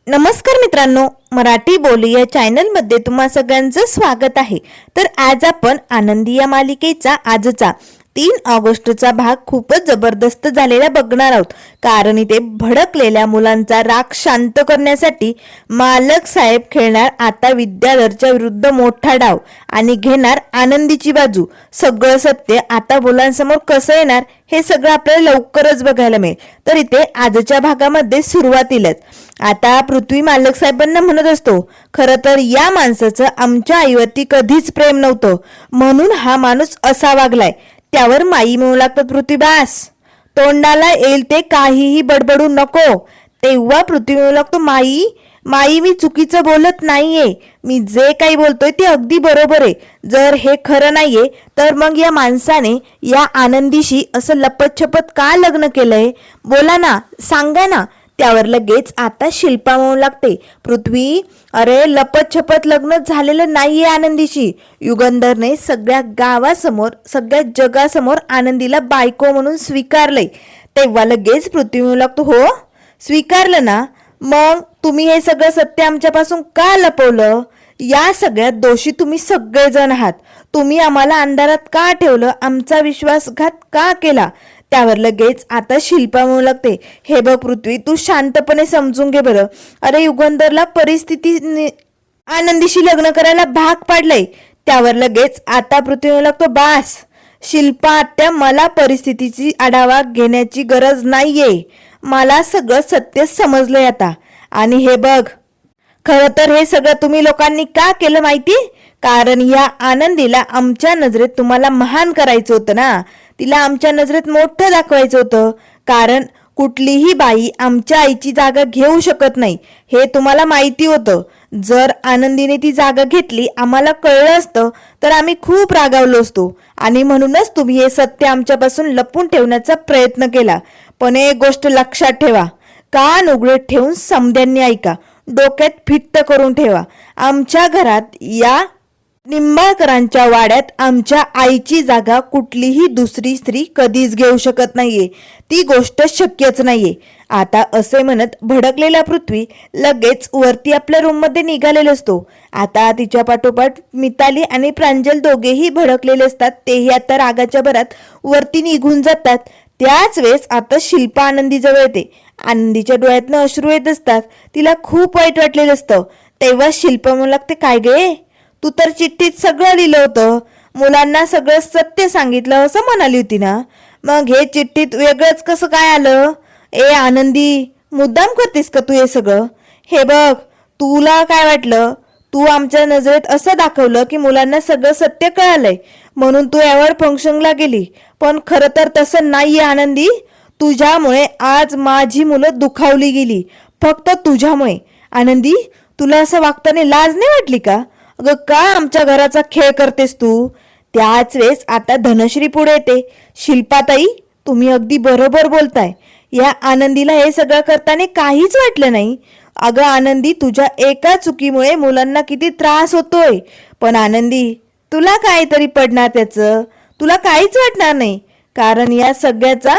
नमस्कार मित्रांनो, मराठी बोली या चॅनलमध्ये तुम्हा सगळ्यांचं स्वागत आहे। तर आज आपण आनंदी या मालिकेचा आजचा 3 ऑगस्टचा भाग खूपच जबरदस्त झालेला बघणार आहोत। कारण इथे भडकलेल्या मुलांचा राग शांत करण्यासाठी मालक साहेब खेळणार आता विद्याधरच्या विरुद्ध मोठा डाव आणि घेणार आनंदीची बाजू। सगळं सत्य आता मुलांसमोर कसं येणार हे सगळं आपल्याला लवकरच बघायला मिळेल। तर इथे आजच्या भागामध्ये सुरुवातीलाच आता पृथ्वी मालक साहेबांना म्हणत असतो, खरं तर या माणसाचं आमच्या आईवरती कधीच प्रेम नव्हतं, म्हणून हा माणूस असा वागलाय। त्यावर माई म्हणू लागतात, पृथ्वीबास तोंडाला येईल ते काहीही बडबडू नको। तेव्हा पृथ्वी म्हणू लागतो, माई माई मी चुकीचं बोलत नाहीये, मी जे काही बोलतोय ते अगदी बरोबर आहे। जर हे खरं नाहीये तर मग या माणसाने या आनंदीशी असं लपतछपत का लग्न केलंय? बोला ना, सांगा ना। त्यावर लगेच आता शिल्पा म्हणू लागते, पृथ्वी अरे लपतछपत लग्न झालेलं नाहीये आनंदीशी। युगंधरने सगळ्या गावासमोर सगळ्या जगासमोर आनंदीला बायको म्हणून स्वीकारलंय। तेव्हा लगेच पृथ्वी म्हणू लागतो, हो स्वीकारलं ना, मग तुम्ही हे सगळं सत्य आमच्यापासून का लपवलं? या सगळ्यात दोषी तुम्ही सगळेजण आहात। तुम्ही आम्हाला अंधारात का ठेवलं? आमचा विश्वासघात का केला? त्यावर लगेच आता शिल्पा म्हणू लागते, हे बघ पृथ्वी, तू शांतपणे समजून घे बरं। अरे युगंधरला परिस्थिती आनंदीशी लग्न करायला भाग पाडलंय। त्यावर लगेच आता पृथ्वी म्हणू लागतो, बास शिल्पा आत्या, मला परिस्थितीची आढावा घेण्याची गरज नाहीये। मला सगळं सत्य समजलंय आता। आणि हे बघ, खरं तर हे सगळं तुम्ही लोकांनी का केलं माहिती? कारण या आनंदीला आमच्या नजरेत तुम्हाला महान करायचं होतं ना, तिला आमच्या नजरेत मोठं दाखवायचं होतं। कारण कुठलीही बाई आमच्या आईची जागा घेऊ शकत नाही, हे तुम्हाला माहिती होतं। जर आनंदीने ती जागा घेतली आम्हाला कळलं असतं तर आम्ही खूप रागावलो असतो, आणि म्हणूनच तुम्ही हे सत्य आमच्यापासून लपून ठेवण्याचा प्रयत्न केला। पण एक गोष्ट लक्षात ठेवा, कान उघडे ठेवून समद्यांनी ऐका, डोक्यात फिट्ट करून ठेवा। आमच्या घरात या निंबाळकरांच्या वाड्यात आमच्या आईची जागा कुठलीही दुसरी स्त्री कधीच घेऊ शकत नाहीये, ती गोष्ट शक्यच नाहीये। आता असे म्हणत भडकलेला पृथ्वी लगेच वरती आपल्या रूम मध्ये निघालेला असतो। आता तिच्या पाठोपाठ मिताली आणि प्रांजल दोघेही भडकलेले असतात, तेही आता रागाच्या भरात वरती निघून जातात। त्याच वेळेस आता शिल्पा आनंदी जवळ येते। आनंदीच्या डोळ्यातनं अश्रू येत असतात, तिला खूप वाईट वाटलेलं असतं। तेव्हा शिल्पा म्हणू लागते, काय गे, तू तर चिठ्ठीत सगळं लिहिलं होतं, मुलांना सगळं सत्य सांगितलं असं म्हणाली होती ना, मग हे चिठ्ठीत वेगळंच कसं काय आलं? ए आनंदी, मुद्दाम करतेस का तू हे सगळं? हे बघ, तुला काय वाटलं? तू आमच्या नजरेत असं दाखवलं की मुलांना सगळं सत्य कळालंय म्हणून तू यावर फंक्शनला गेली, पण खरं तर तसं नाहीये आनंदी। तुझ्यामुळे आज माझी मुलं दुखावली गेली, फक्त तुझ्यामुळे। आनंदी, तुला असं वागताना लाज नाही वाटली का? अगं का आमच्या घराचा खेळ करतेस तू? त्याच वेळेस आता धनश्री पुढे येते, शिल्पाताई तुम्ही अगदी बरोबर बोलताय, या आनंदीला हे सगळं करताना काहीच वाटलं नाही। अगं आनंदी, तुझ्या एका चुकीमुळे मुलांना किती त्रास होतोय, पण आनंदी तुला काहीतरी पडणार त्याचं, तुला काहीच वाटणार नाही। कारण या सगळ्याचा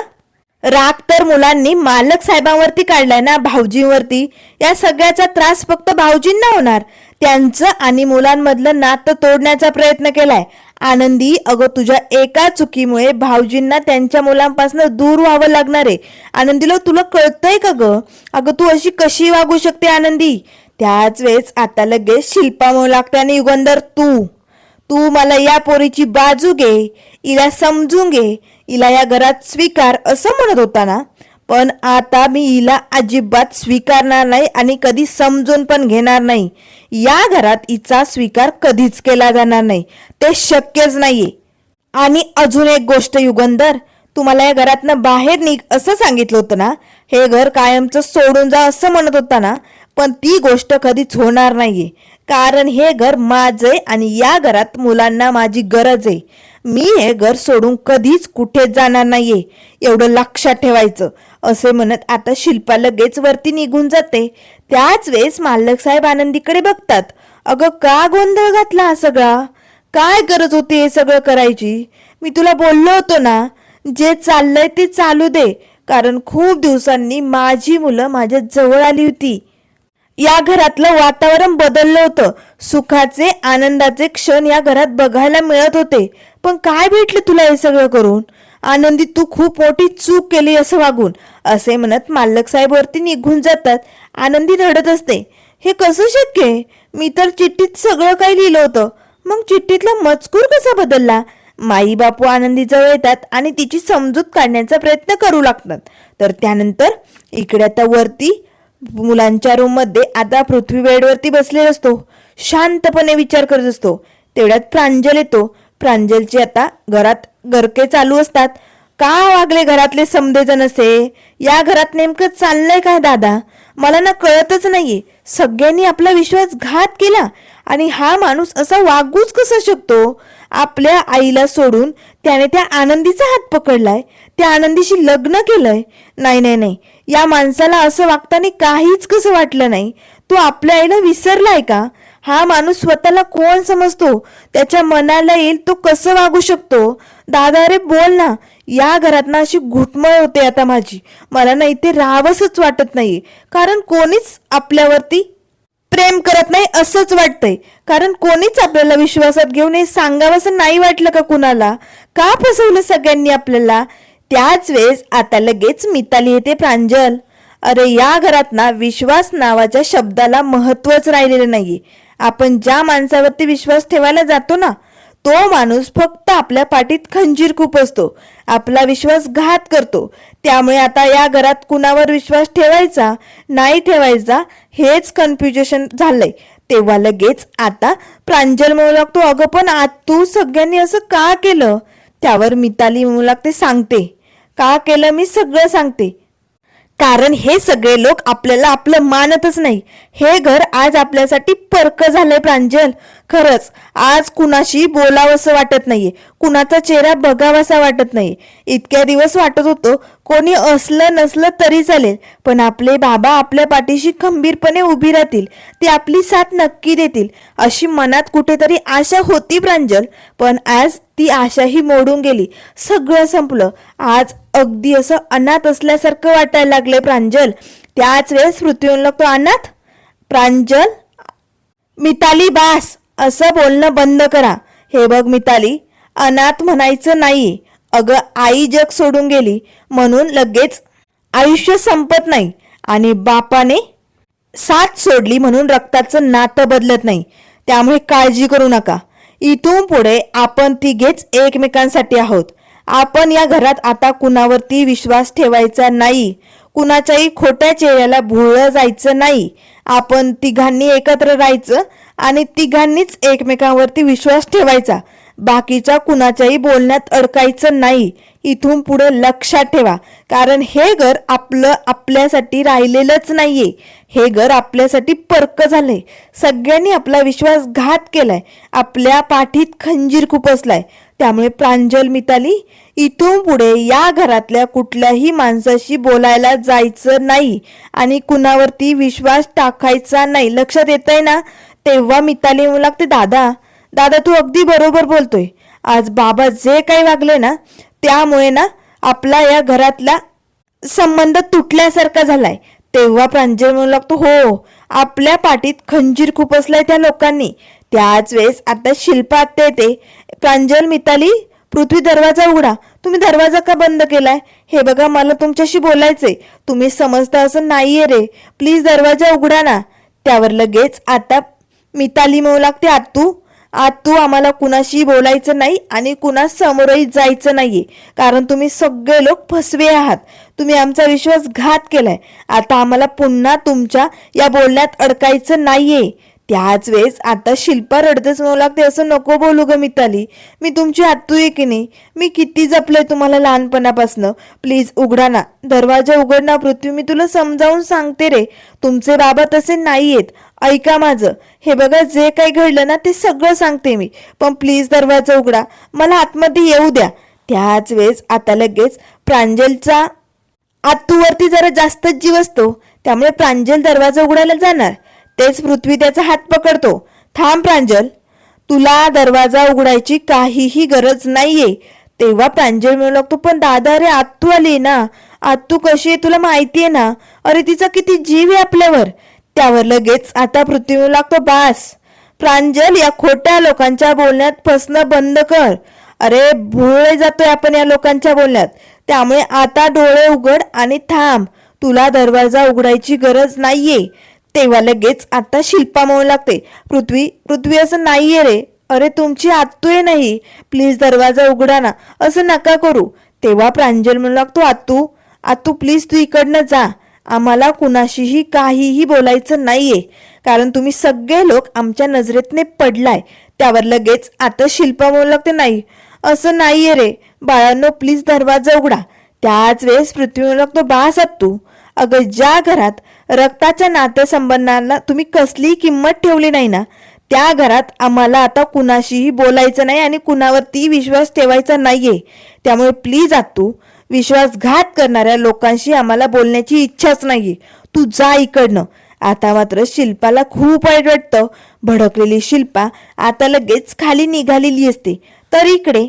राग तर मुलांनी मालक साहेबांवरती काढलाय ना, भाऊजींवरती। या सगळ्याचा त्रास फक्त भाऊजींना होणार, त्यांचं आणि मुलांमधलं नातं तोडण्याचा प्रयत्न केलाय। आनंदी, अगं तुझ्या एका चुकीमुळे भाऊजींना त्यांच्या मुलांपासून दूर व्हावं लागणार आहे। आनंदीला तुला कळतंय का ग? अगं तू अशी कशी वागू शकते आनंदी? त्याच वेळेस आता लगेच शिल्पा म्हणू लागते, आणि युगंधर तू मला या पोरीची बाजू घे, हिला समजून घे, हिला या घरात स्वीकार असं म्हणत होता ना, पण आता मी हिला अजिबात स्वीकारणार नाही आणि कधी समजून पण घेणार नाही। या घरात हिचा स्वीकार कधीच केला जाणार नाही, ते शक्यच नाहीये। आणि अजून एक गोष्ट युगंधर, तुम्हाला या घरातनं बाहेर निघ असं सांगितलं होतं ना, हे घर कायमचं सोडून जा असं म्हणत होता ना, पण ती गोष्ट कधीच होणार नाहीये। कारण हे घर माझे आणि या घरात मुलांना माझी गरज आहे। मी हे घर सोडून कधीच कुठेच जाणार नाहीये, एवढं लक्षात ठेवायचं। असे म्हणत आता शिल्पा लगेच वरती निघून जाते। त्याच वेळेस मालक साहेब आनंदीकडे बघतात, अगं का गोंधळ घातला हा सगळा? काय गरज होती हे सगळं करायची? मी तुला बोललो होतो ना, जे चाललंय ते चालू दे, कारण खूप दिवसांनी माझी मुलं माझ्या जवळ आली होती। या घरातलं वातावरण बदललं होतं. सुखाचे आनंदाचे क्षण या घरात बघायला मिळत होते. पण काय भेटलं तुला हे सगळं करून? आनंदी, तू खूप मोठी चूक केली असं वागून, असे म्हणत मालक साहेब वरती निघून जातात. आनंदी रडत असते. हे कसं शक्य आहे? मी तर चिठ्ठीत सगळं काही लिहिलं होतं. मग चिठ्ठीतला मजकूर कसा बदलला? माई बापू आनंदी जवळ येतात आणि तिची समजूत काढण्याचा प्रयत्न करू लागतात. तर त्यानंतर इकडे आता वरती मुलांच्या रूम मध्ये आता पृथ्वी बेडवरती बसलेला असतो. शांतपणे विचार करत असतो. तेवढ्यात प्रांजल येतो. प्रांजलची आता घरात गरके चालू असतात. का वागले घरातले समधेजण असे? या घरात नेमकं चाललंय काय दादा? मला ना कळतच नाहीये. सगळ्यांनी आपला विश्वासघात केला आणि हा माणूस असा वागूच कसा शकतो? आपल्या आईला सोडून त्याने त्या आनंदीचा हात पकडलाय, त्या आनंदीशी लग्न केलंय. नाही नाही नाही, या माणसाला असं वागताना काहीच कसं वाटलं नाही. तो आपल्या आईला विसरलाय का? हा माणूस स्वतःला कोण समजतो? त्याच्या मनाला येईल तो कसं वागू शकतो? दादा रे बोल ना. या घरात ना अशी घुटमळ होते आता माझी. मला ना इथे राहावंसच वाटत नाहीये. कारण कोणीच आपल्यावरती प्रेम करत नाही असंच वाटतंय. कारण कोणीच आपल्याला विश्वासात घेऊन हे सांगावंसं नाही वाटलं का कुणाला? का फसवलं सगळ्यांनी आपल्याला? त्याच वेळेस आता लगेच मिताली येते. प्रांजल, अरे या घरात ना विश्वास नावाच्या शब्दाला महत्वच राहिलेलं नाहीये. आपण ज्या माणसावरती विश्वास ठेवायला जातो ना, तो माणूस फक्त आपल्या पाठीत खंजीर खूप असतो, आपला विश्वासघात करतो. त्यामुळे आता या घरात कुणावर विश्वास ठेवायचा नाही ठेवायचा हेच कन्फ्युजन झालंय. तेव्हा लगेच आता प्रांजल म्हणू लागतो, अगं पण तू सगळ्यांनी असं का केलं? त्यावर मिताली म्हणू लागते, सांगते का केलं मी सगळं सांगते. कारण हे सगळे लोक आपल्याला आपलं मानतच नाही. हे घर आज आपल्यासाठी परक झालंय प्रांजल. खरंच आज कुणाशी बोलावंसं वाटत नाहीये, कुणाचा चेहरा बघावासा वाटत नाही. इतक्या दिवस वाटत होतं कोणी असलं नसलं तरी चालेल, पण आपले बाबा आपल्या पाठीशी खंबीरपणे उभी राहतील, ते आपली साथ नक्की देतील अशी मनात कुठेतरी आशा होती प्रांजल. पण आज ती आशाही मोडून गेली. सगळं संपलं. आज अगदी असं अनाथ असल्यासारखं वाटायला लागले प्रांजल. त्याच वेळेस पृथ्वी लागतो, अनाथ? प्रांजल, मिताली बास, असं बोलणं बंद करा. हे बघ मिताली, अनाथ म्हणायचं नाही. अगं आई जग सोडून गेली म्हणून लगेच आयुष्य संपत नाही आणि बापाने साथ सोडली म्हणून रक्ताचं नातं बदलत नाही. त्यामुळे काळजी करू नका. इथून पुढे आपण तिघेच एकमेकांसाठी आहोत. आपण या घरात आता कुणावरती विश्वास ठेवायचा नाही. कुणाच्याही खोट्या चेहऱ्याला भोळं जायचं नाही. आपण तिघांनी एकत्र राहायचं आणि तिघांनीच एकमेकांवरती विश्वास ठेवायचा. बाकीच्या कुणाच्याही बोलण्यात अडकायचं नाही. इथून पुढे लक्षात ठेवा. कारण हे घर आपल्यासाठी राहिलेलंच नाहीये. हे घर आपल्यासाठी परक झालंय. सगळ्यांनी आपला विश्वासघात केलाय, आपल्या पाठीत खंजीर खुपसलाय. त्यामुळे प्रांजल, मिताली, इथून पुढे या घरातल्या कुठल्याही माणसाशी बोलायला जायचं नाही आणि कुणावरती विश्वास टाकायचा नाही. लक्षात येतंय ना? तेव्हा मिताली म्हणू लागते, दादा दादा तू अगदी बरोबर बोलतोय. आज बाबा जे काही वागले ना, त्यामुळे ना आपला या घरातला संबंध तुटल्यासारखा झालाय. तेव्हा प्रांजल म्हणू लागतो, हो, आपल्या पाठीत खंजीर खुपसलाय त्या लोकांनी. त्याच वेळेस आता शिल्पा आत्या येते. प्रांजल, मिताली, पृथ्वी, दरवाजा उघडा. तुम्ही दरवाजा का बंद केलाय? हे बघा, मला तुमच्याशी बोलायचंय. तुम्ही समजता असं नाहीये रे. प्लीज दरवाजा उघडा ना. त्यावर लगेच आता मिताली म्हणू लागते, आतू आम्हाला कुणाशी बोलायचं नाही आणि कुणा समोरही जायचं नाहीये. कारण तुम्ही सगळे लोक फसवे आहात. तुम्ही आमचा विश्वासघात केलाय. आता आम्हाला पुन्हा तुमच्या या बोलण्यात अडकायचं नाहीये. त्याच वेळेस आता शिल्पा रडतेच म्हणू लागते, असं नको बोलू ग मिताली. मी तुमची आतू आहे की नाही? मी किती जपलंय तुम्हाला लहानपणापासनं. प्लीज उघडा ना, दरवाजा उघड ना पृथ्वी. मी तुला समजावून सांगते रे, तुमचे बाबा तसे नाहीयेत. ऐका माझं. हे बघा, जे काही घडलं ना ते सगळं सांगते मी, पण प्लीज दरवाजा उघडा, मला आतमध्ये येऊ द्या. त्याच वेळेस आता लगेच प्रांजलचा आतूवरती जरा जास्तच जीव असतो. त्यामुळे प्रांजल दरवाजा उघडायला जाणार, तेच पृथ्वी त्याचा हात पकडतो. थांब प्रांजल, तुला दरवाजा उघडायची काहीही गरज नाहीये. तेव्हा प्रांजल म्हणू लागतो, पण दादा रे, आतू आली ना. आतू कशी आहे तुला माहितीये ना. अरे तिचा किती जीव आहे आपल्यावर. त्यावर लगेच आता पृथ्वी म्हणू लागतो, बास प्रांजल, या खोट्या लोकांच्या बोलण्यात फसणं बंद कर. अरे भोळे जातोय आपण या लोकांच्या बोलण्यात. त्यामुळे आता डोळे उघड आणि थांब, तुला दरवाजा उघडायची गरज नाहीये. तेव्हा लगेच आता शिल्पा म्हणू लागते, पृथ्वी पृथ्वी असं नाहीये रे. अरे तुमची आत्तू नाही, प्लीज दरवाजा उघडा ना, असं नका करू. तेव्हा प्रांजल म्हणू लागतो, आत्तू आत्तू प्लीज तू इकडनं जा, आम्हाला कुणाशीही काहीही बोलायचं नाहीये, कारण तुम्ही सगळे लोक आमच्या नजरेतने पडलाय. त्यावर लगेच आता शिल्पा म्हणू लागते, नाही असं नाहीये रे बाळांनो, प्लीज दरवाजा उघडा. त्याच वेळेस पृथ्वी म्हणू लागतो, बास आत्तू, अगं ज्या घरात रक्ताच्या नातेसंबंधांना तुम्ही कसलीही किंमत ठेवली नाही ना, त्या घरात आम्हाला आता कुणाशीही बोलायचं नाही आणि कुणावरती विश्वास ठेवायचा नाहीये. त्यामुळे प्लीज आत्तू, विश्वासघात करणाऱ्या लोकांशी आम्हाला बोलण्याची इच्छाच नाहीये, तू जा इकडनं. आता मात्र शिल्पाला खूप वाईट वाटतं. भडकलेली शिल्पा आता लगेच खाली निघालेली असते. तर इकडे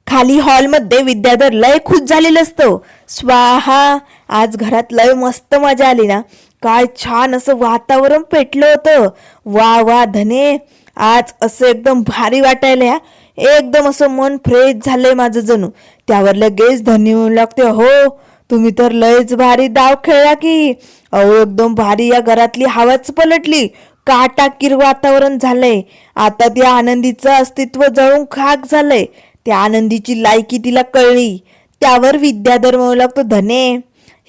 खाली हॉलमध्ये विद्याधर लय खुश झालेलं असतं. स्वाहा, आज घरात लय मस्त मजा आली ना, काय छान असं वातावरण पेटलं होतं. वा वा धने, आज असं एकदम भारी वाटायला, एकदम असं मन फ्रेश झालंय माझं जणू. त्यावर लगेच धनी म्हणू लागते, हो तुम्ही तर लयच भारी डाव खेळला की. अहो एकदम भारी या घरातली हवाच पलटली, काटाकीर वातावरण झालंय. आता त्या आनंदीचं अस्तित्व जळून खाक झालंय, त्या आनंदीची लायकी तिला कळली. त्यावर विद्याधर म्हणू लागतो, धने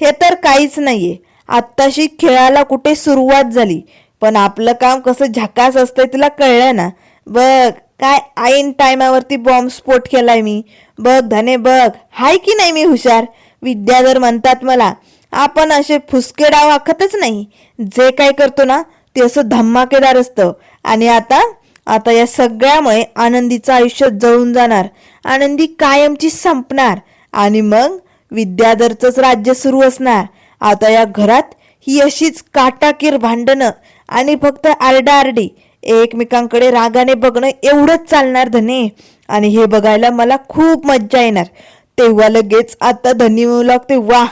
हे तर काहीच नाहीये, आत्ताशी खेळाला कुठे सुरुवात झाली, पण आपलं काम कसं झकास असतंय तुला कळलं ना. बघ काय ऐन टायमावरती बॉम्बस्फोट केलाय मी, बघ धने बघ, हाय की नाही मी हुशार. विद्याधर म्हणतात मला, आपण असे फुसके डाव आखतच नाही, जे काय करतो ना ते असं धमाकेदार असतं. आणि आता आता या सगळ्यामुळे आनंदीचं आयुष्य जळून जाणार, आनंदी कायमची संपणार आणि मग विद्याधरचंच राज्य सुरू असणार. आता या घरात ही अशीच काटाकीर भांडणं आणि फक्त आरडाआरडी, एकमेकांकडे रागाने बघणं एवढंच चालणार धने, आणि हे बघायला मला खूप मज्जा येणार. तेव्हा लगेच आता धनी म्हणू लागते, वाह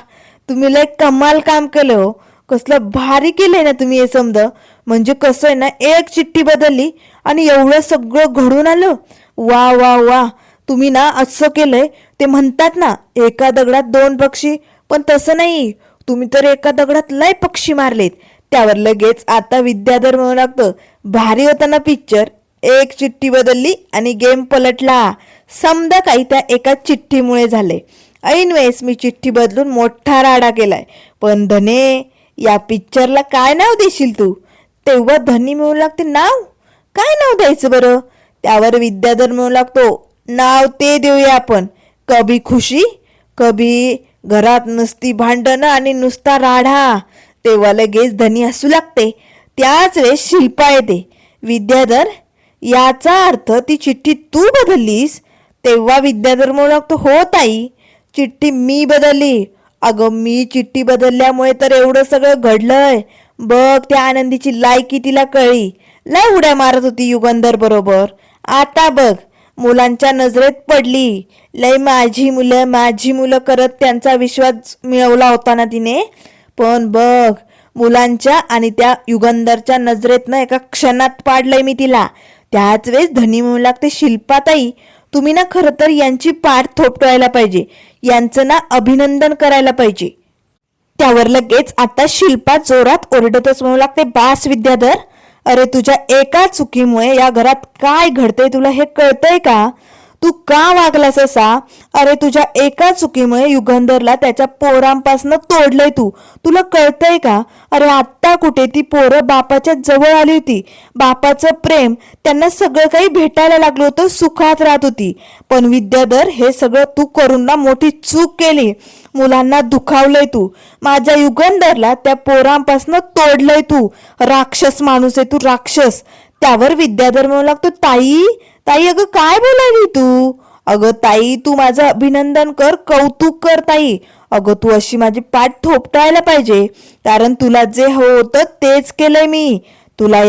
तुम्ही लय कमाल काम केलं हो, कसलं भारी केलंय ना तुम्ही हे समज. म्हणजे कसं आहे ना, एक चिठ्ठी बदलली आणि एवढं सगळं घडून आलं. वा वा वा, तुम्ही ना असं केलंय, ते म्हणतात ना एका दगडात दोन पक्षी, पण तसं नाही, तुम्ही तर एका दगडात लय पक्षी मारलेत. त्यावर लगेच आता विद्याधर म्हणू लागतं, भारी होता ना पिक्चर, एक चिठ्ठी बदलली आणि गेम पलटला. समजा काही त्या एका चिठ्ठीमुळे झाले, ऐन वेळेस मी चिठ्ठी बदलून मोठा राडा केलाय. पण धने, या पिक्चरला काय नाव देशील तू? तेव्हा धनी म्हणू लागते, नाव काय नाव द्यायचं बरं? त्यावर विद्याधर म्हणू लागतो, नाव ते देऊया आपण, कभी खुशी कभी, घरात नुसती भांडणं आणि नुसता राडा. तेव्हा लगेच धनी हसू लागते. त्याच वेळेस शिल्पा येते, विद्याधर याचा अर्थ ती चिठ्ठी तू बदललीस? तेव्हा विद्याधर म्हणू लागतो, हो ताई, चिठ्ठी मी बदलली. अगं मी चिठ्ठी बदलल्यामुळे तर एवढं सगळं घडलंय. बघ त्या आनंदीची लायकी तिला कळली, लय उड्या मारत होती युगंधर बरोबर, आता बघ मुलांच्या नजरेत पडली, लय माझी मुलं करत त्यांचा विश्वास मिळवला होता ना तिने. पण बघ मुलांच्या आणि त्या युगंधरच्या नजरेतनं एका क्षणात पाडलंय मी तिला. त्याच वेळेस धनी म्हणू लागते, शिल्पाताई तुम्ही ना खरं तर यांची पाठ थोपटवायला पाहिजे, यांचं ना अभिनंदन करायला पाहिजे. त्यावर लगेच आता शिल्पा जोरात ओरडतच म्हणू लागते, बास विद्याधर, अरे तुझ्या एका चुकीमुळे या घरात काय घडतंय तुला हे कळतंय का? तू का वागलास असा? अरे तुझ्या एका चुकीमुळे युगंधरला त्याच्या पोरांपासनं तोडलंय तू, तुला कळतंय का? अरे आत्ता कुठे ती पोरं बापाच्या जवळ आली होती, बापाचं प्रेम त्यांना सगळं काही भेटायला लागलं होतं, सुखात राहत होती. पण विद्याधर हे सगळं तू करून ना मोठी चूक केली, मुलांना दुखावलंय तू, माझ्या युगंधरला त्या पोरांपासनं तोडलंय तू, राक्षस माणूस आहे तू, राक्षस. त्यावर विद्याधर म्हणू लागतो, ताई ताई अगं काय बोलायली तू? अगं ताई तू माझं अभिनंदन कर, कौतुक कर ताई. अगं तू अशी माझी पाठ थोपटायला पाहिजे, कारण तुला जे हवं होतं तेच केलंय मी. तुला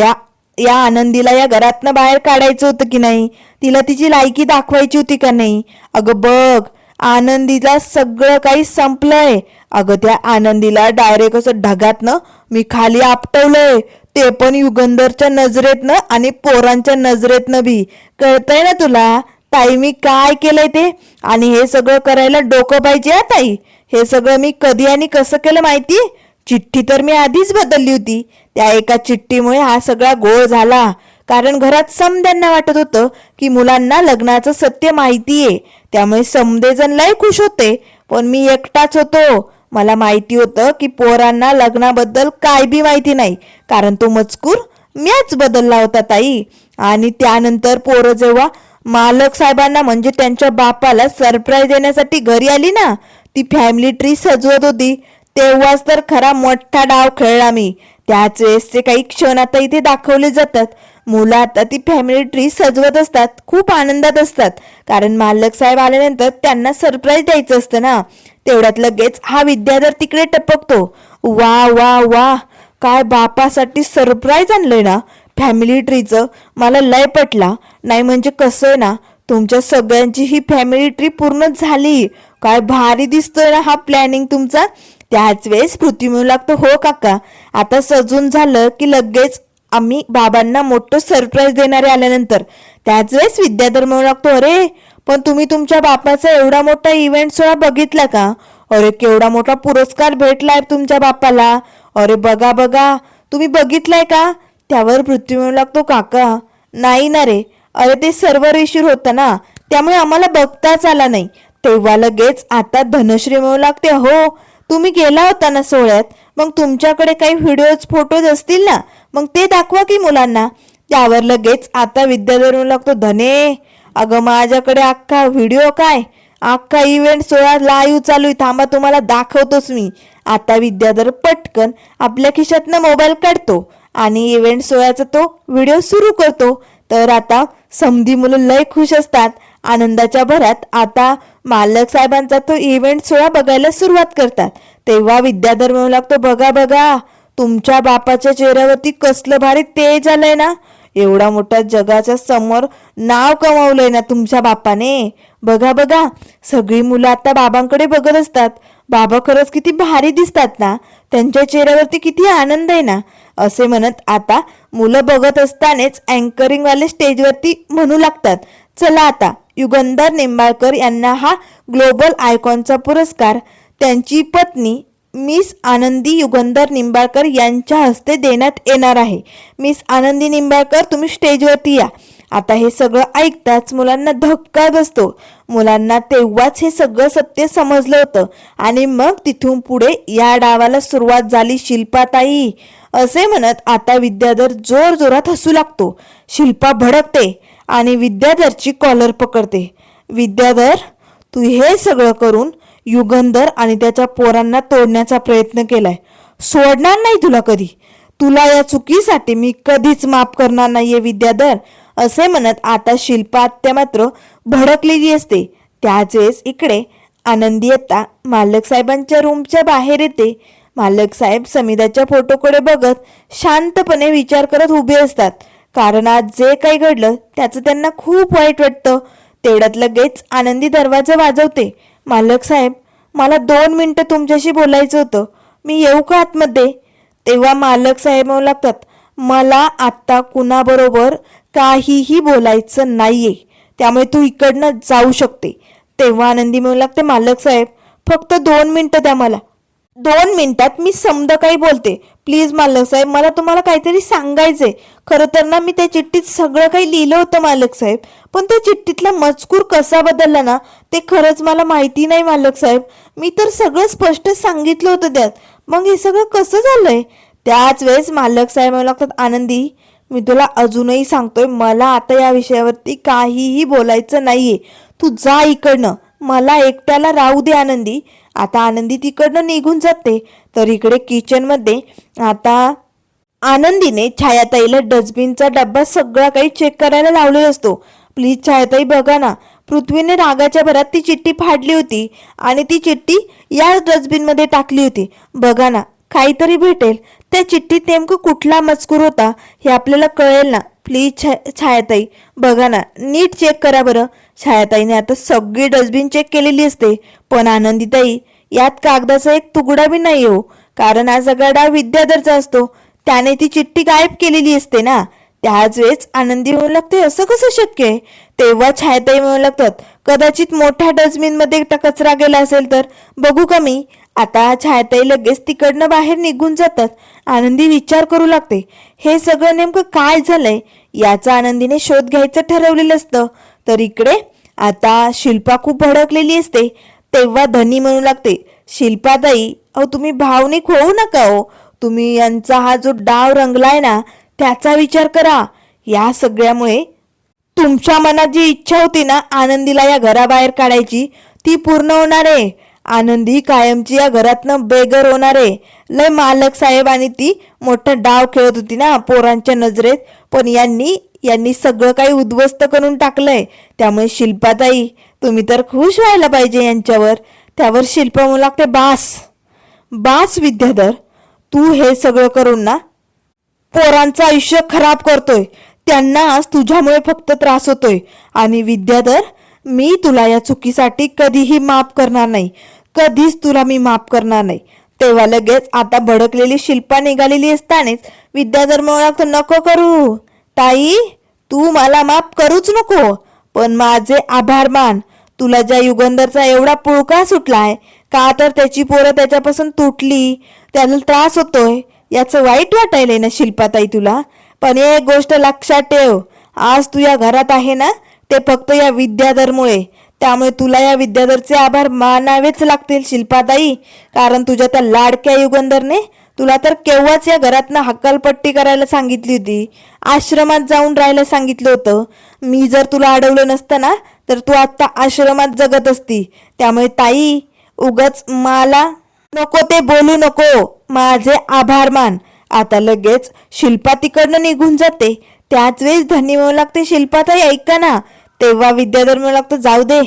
या आनंदीला या घरातनं बाहेर काढायचं होतं की नाही? तिला तिची लायकी दाखवायची होती का नाही? अगं बघ आनंदीला सगळं काही संपलंय. अगं त्या आनंदीला डायरेक्ट असं ढगातनं मी खाली आपटवलंय, ते पण युगंधरच्या नजरेतनं आणि पोरांच्या नजरेतनं बी. कळतंय ना तुला ताई मी काय केलंय ते? आणि हे सगळं करायला डोकं पाहिजे हा ताई. हे सगळं मी कधी आणि कसं केलं माहिती? चिठ्ठी तर मी आधीच बदलली होती. त्या एका चिठ्ठीमुळे हा सगळा गोळ झाला. कारण घरात समद्यांना वाटत होतं की मुलांना लग्नाचं सत्य माहितीये, त्यामुळे समदेजण लय खुश होते. पण मी एकटाच होतो. मला माहिती होतं की पोरांना लग्नाबद्दल काय बी माहिती नाही, कारण तो मजकूर मीच बदलला होता ताई. आणि त्यानंतर पोरं जेव्हा मालक साहेबांना म्हणजे त्यांच्या बापाला सरप्राईज देण्यासाठी घरी आली ना, ती फॅमिली ट्री सजवत होती, तेव्हाच तर खरा मोठा डाव खेळला मी. त्याच वेळेसचे काही क्षण आता इथे दाखवले जातात. मुलं आता ती फॅमिली ट्री सजवत असतात, खूप आनंदात असतात, कारण मालक साहेब आल्यानंतर त्यांना सरप्राईज द्यायचं असतं ना. तेवढ्यात लगेच हा विद्याधर तिकडे टपकतो. वा वा वा, काय बापासाठी सरप्राईज आणलंय ना फॅमिली ट्रीचं. मला लय पटला. नाही म्हणजे कसं आहे ना, तुमच्या सगळ्यांची ही फॅमिली ट्री पूर्ण झाली. काय भारी दिसतोय ना हा प्लॅनिंग तुमचा. त्याच वेळेस पृथ्वी म्हणू लागतो, हो काका, आता सजून झालं की लगेच आम्ही बाबांना मोठं सरप्राईज देणारे आल्यानंतर. त्याच वेळेस विद्याधर म्हणू लागतो, अरे पण तुम्ही तुमच्या बापाचा एवढा मोठा इव्हेंट सोहळा बघितला का? अरे केवढा मोठा पुरस्कार भेटलाय तुमच्या बापाला. अरे बघा बघा, तुम्ही बघितलाय का? त्यावर पृथ्वी म्हणू लागतो, काका नाही ना रे, अरे ते सर्व्हर इश्यू होतं ना, त्यामुळे आम्हाला बघताच आला नाही. तेव्हा लगेच आता धनश्री म्हणू लागते, हो तुम्ही गेला होता ना सोहळ्यात, मग तुमच्याकडे काही व्हिडिओज फोटोज असतील ना, मग ते दाखवा की मुलांना. त्यावर लगेच आता विद्याधर म्हणू लागतो, धने अगं माझ्याकडे अख्खा व्हिडिओ काय, अख्खा इव्हेंट सोहळा लाईव्ह चालू आहे, थांबा तुम्हाला दाखवतोच मी. आता विद्याधर पटकन आपल्या खिशातनं मोबाईल काढतो आणि इव्हेंट सोहळ्याचा तो व्हिडिओ सुरू करतो. तर आता समधी मुलं लय खुश असतात. आनंदाच्या भरात आता मालक साहेबांचा तो इव्हेंट सोहळा बघायला सुरुवात करतात. तेव्हा विद्याधर म्हणू लागतो, बघा बघा, तुमच्या बापाच्या चेहऱ्यावरती कसलं भारी तेज आलंय ना. एवढा मोठा जगाच्या समोर नाव कमावलंय ना तुमच्या बापाने. बघा बघा, सगळी मुलं आता बाबांकडे बघत असतात. बाबा खरंच किती भारी दिसतात ना, त्यांच्या चेहऱ्यावरती किती आनंद आहे ना. असे म्हणत आता मुलं बघत असतानाच अँकरिंग वाले स्टेजवरती म्हणू लागतात, चला आता युगंधर निंबाळकर यांना हा ग्लोबल आयकॉनचा पुरस्कार त्यांची पत्नी मिस आनंदी युगंधर निंबाळकर यांच्या हस्ते देण्यात येणार आहे. मिस आनंदी निंबाळकर तुम्ही स्टेजवरती या. आता हे सगळं ऐकताच मुलांना धक्का बसतो. मुलांना तेव्हाच हे सगळं सत्य समजलं होतं आणि मग तिथून पुढे या डावाला सुरुवात झाली. शिल्पाताई असे म्हणत आता विद्याधर जोर जोरात हसू लागतो. शिल्पा भडकते आणि विद्याधरची कॉलर पकडते. विद्याधर, तू हे सगळं करून युगंधर आणि त्याच्या पोरांना तोडण्याचा प्रयत्न केलाय, सोडणार नाही तुला कधी. तुला या चुकीसाठी मी कधीच माफ करणार नाहीये विद्याधर. असे म्हणत आता शिल्पा आत्या मात्र भडकलेली असते. त्याच वेळेस इकडे आनंदी येता मालक साहेबांच्या रूमच्या बाहेर येते. मालक साहेब समिधाच्या फोटोकडे बघत शांतपणे विचार करत उभे असतात, कारण आज जे काही घडलं त्याचं त्यांना खूप वाईट वाटतं. तेवढ्यात लगेच आनंदी दरवाजा वाजवते. मालक साहेब, मला 2 मिनिटं तुमच्याशी बोलायचं होतं, मी येऊ का आतमध्ये? तेव्हा मालक साहेब म्हणू लागतात, मला आत्ता कुणाबरोबर काहीही बोलायचं नाहीये, त्यामुळे तू इकडनं जाऊ शकते. तेव्हा आनंदी म्हणू लागते, मालक साहेब फक्त 2 मिनिटं द्या मला. 2 मिनिटात मी समद काही बोलते, प्लीज मालक साहेब, मला तुम्हाला काहीतरी सांगायचंय. खरं तर ना मी त्या चिठ्ठीत सगळं काही लिहिलं होतं मालक साहेब, पण त्या चिठ्ठीतला मजकूर कसा बदलला ना ते खरंच मला माहिती नाही मालक साहेब. मी तर सगळं स्पष्ट सांगितलं होतं त्यात, मग हे सगळं कसं झालंय? त्याच वेळेस मालक साहेब म्हणू लागतात, आनंदी मी तुला अजूनही सांगतोय, मला आता या विषयावरती काहीही बोलायचं नाहीये. तू जा इकडनं, मला एकट्याला राहू दे आनंदी. आता आनंदी तिकडनं निघून जाते. तर इकडे किचनमध्ये आता आनंदीने छायाताईला डस्टबिनचा डब्बा सगळा काही चेक करायला लावलेला असतो. प्लीज छायाताई बघा ना, पृथ्वीने रागाच्या भरात ती चिठ्ठी फाडली होती आणि ती चिठ्ठी या डस्टबिनमध्ये टाकली होती. बघा ना, काहीतरी भेटेल. त्या चिठ्ठीत नेमकं कुठला मजकूर होता हे आपल्याला कळेल ना? प्लीज छायाताई बघा ना, नीट चेक करा बरं. छायाताईने आता सगळी डस्टबिन चेक केलेली असते, पण आनंदीताई यात कागदाचा एक तुकडा बी नाही हो, कारण हा सगळा डाव विद्याधरचा असतो. त्याने ती चिठ्ठी गायब केलेली असते ना. त्याच वेळेस आनंदी म्हणू लागते असं कसं शक्य आहे? तेव्हा छायाताई म्हणू लागतात कदाचित मोठ्या डस्टबिन मध्ये कचरा गेला असेल तर बघू का मी. आता छायाताई लगेच तिकडनं बाहेर निघून जातात. आनंदी विचार करू लागते हे सगळं नेमकं काय झालंय याचा आनंदीने शोध घ्यायचं ठरवलेलं असतं. तर इकडे आता शिल्पा खूप भडकलेली असते. तेव्हा धनी म्हणू लागते शिल्पाताई अहो तुम्ही भावनिक होऊ नका हो. तुम्ही यांचा हा जो डाव रंगलाय ना त्याचा विचार करा. या सगळ्यामुळे तुमच्या मनात जी इच्छा होती ना आनंदीला या घराबाहेर काढायची ती पूर्ण होणार आहे. आनंदी कायमची या घरातनं बेघर होणार आहे. लय मालक साहेब आणि ती मोठा डाव खेळत होती ना पोरांच्या नजरेत, पण यांनी सगळं काही उद्ध्वस्त करून टाकलंय. त्यामुळे शिल्पाताई तुम्ही तर खुश व्हायला पाहिजे यांच्यावर. त्यावर शिल्पा म्हणू लागते बास बास विद्याधर, तू हे सगळं करून ना पोरांचं आयुष्य खराब करतोय. त्यांना आज तुझ्यामुळे फक्त त्रास होतोय. आणि विद्याधर मी तुला या चुकीसाठी कधीही माफ करणार नाही, कधीच तुला मी माफ करणार नाही. तेव्हा लगेच आता भडकलेली शिल्पा निघालेली असतानाच विद्याधर म्हणू लागतो नको करू ताई, तू मला माफ करूच नको, पण माझे आभार मान. तुला ज्या युगंधरचा एवढा पुळका सुटलाय का तर त्याची पोरं त्याच्यापासून तुटली, त्याला त्रास होतोय याचं वाईट वाटायलंय ना शिल्पाताई तुला. पण एक गोष्ट लक्षात ठेव, आज तू या घरात आहे ना ते फक्त या विद्याधरमुळे. त्यामुळे तुला या विद्याधरचे आभार मानावेच लागतील शिल्पाताई, कारण तुझ्या त्या लाडक्या युगंधरने तुला तर केव्हाच या घरातनं हक्कलपट्टी करायला सांगितली होती, आश्रमात जाऊन राहायला सांगितलं होतं. मी जर तुला अडवलं नसतं ना तर तू आता आश्रमात जगत असती. त्यामुळे ताई उगच मला नको ते बोलू नको, माझे आभार मान. आता लगेच शिल्पा तिकडनं निघून जाते. त्याच वेळेस धनी म्हणू लागते शिल्पाताई ऐका ना. तेव्हा विद्याधर म्हणू लागतो जाऊ दे,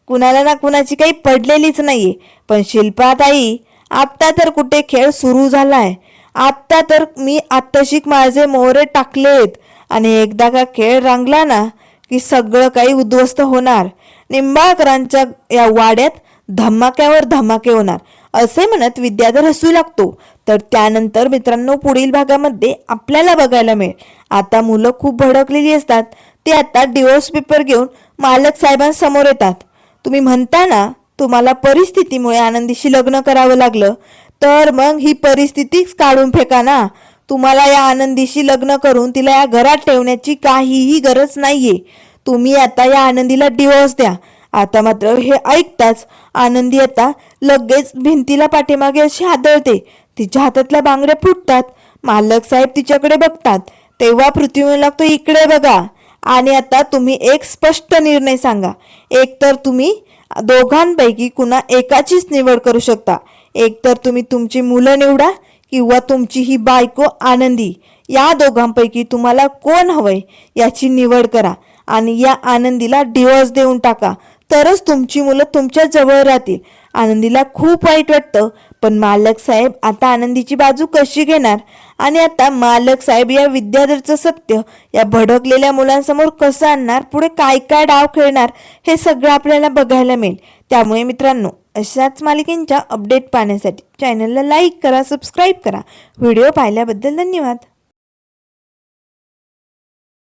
कुणाला ना कुणाची काही पडलेलीच नाहीये. पण शिल्पाताई आत्ता तर कुठे खेळ सुरू झालाय. आत्ता तर मी आत्ताशिक माझे मोहरे टाकलेत आणि एकदा का खेळ रंगला ना की सगळं काही उद्ध्वस्त होणार. निंबाळकरांच्या या वाड्यात धमाक्यावर धमाके होणार असे म्हणत विद्याधर हसू लागतो. तर त्यानंतर मित्रांनो पुढील भागामध्ये आपल्याला बघायला मिळेल आता मुलं खूप भडकलेली असतात. ते आता डिवोर्स पेपर घेऊन मालक साहेबांसमोर येतात. तुम्ही म्हणता ना तुम्हाला परिस्थितीमुळे आनंदीशी लग्न करावं लागलं, तर मग ही परिस्थितीच काढून फेका ना. तुम्हाला या आनंदीशी लग्न करून तिला या घरात ठेवण्याची काहीही गरज नाहीये. तुम्ही आता या आनंदीला डिवोर्स द्या. आता मात्र हे ऐकताच आनंदी आता लगेच भिंतीला पाठीमागे अशी आदळते. तिच्या हातातल्या बांगड्या फुटतात. मालक साहेब तिच्याकडे बघतात. तेव्हा पृथ्वी म्हणू लागतो इकडे बघा आणि आता तुम्ही एक स्पष्ट निर्णय सांगा. एक तर तुम्ही दोघांपैकी कुणा एकाचीच निवड करू शकता. एक तर तुम्ही तुमची मुलं निवडा किंवा तुमची ही बायको आनंदी. या दोघांपैकी तुम्हाला कोण हवंय याची निवड करा आणि या आनंदीला डिवोर्स देऊन टाका, तरच तुमची मुलं तुमच्या जवळ राहतील. आनंदीला खूप वाईट वाटतं, पण मालक साहेब आता आनंदीची बाजू कशी घेणार आणि आता मालक साहेब या विद्याधरचं सत्य या भडकलेल्या मुलांसमोर कसं आणणार, पुढे काय काय डाव खेळणार हे सगळं आपल्याला बघायला मिळेल. त्यामुळे मित्रांनो अशाच मालिकेंच्या अपडेट पाहण्यासाठी चॅनलला लाईक करा, सबस्क्राईब करा. व्हिडिओ पाहिल्याबद्दल धन्यवाद.